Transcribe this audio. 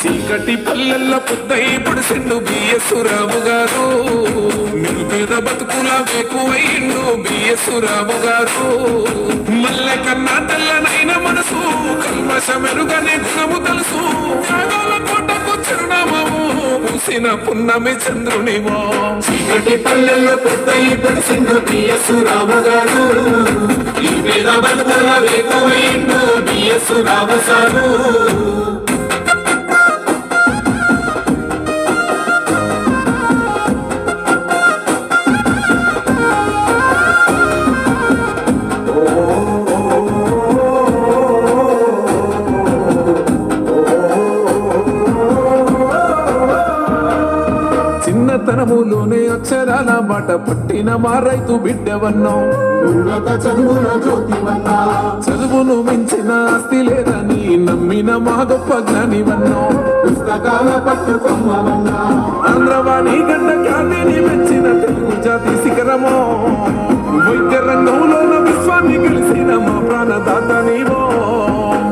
చీకటి పల్లెల్ల పొద్దై పడిసిండు బిఎస్ రావు గారు, నిరుపేద బతుకుల ఎక్కువైండు బిఎస్ రావు గారు. మల్లె కన్నా తెల్లనైన మనసు, కల్మషమెరుగనే గుణము తెలుసు, త్యాగాల కోటకు చిరునామావు, మూసిన పున్నమి చంద్రునివో. చీకటి పల్లెల్లో పొద్దై పడిసిండు బిఎస్ రావు గారు, నిరుపేద బతుకుల ఎక్కువైండు బిఎస్ రావు సారు. చిన్నతనములోనే అక్షరాల మాట పట్టిన మా రైతు బిడ్డవన్నో, ఉన్నత చదువుల జ్యోతివన్నా, చదువును మించిన ఆస్తి లేదని నమ్మిన మా గొప్ప జ్ఞానివన్నో, పుస్తకాల పట్టుకొమ్మవన్నా, ఆంధ్రవాణి గడ్డ ఖ్యాతిని మెచ్చిన తెలుగు జాతి శిఖరమో.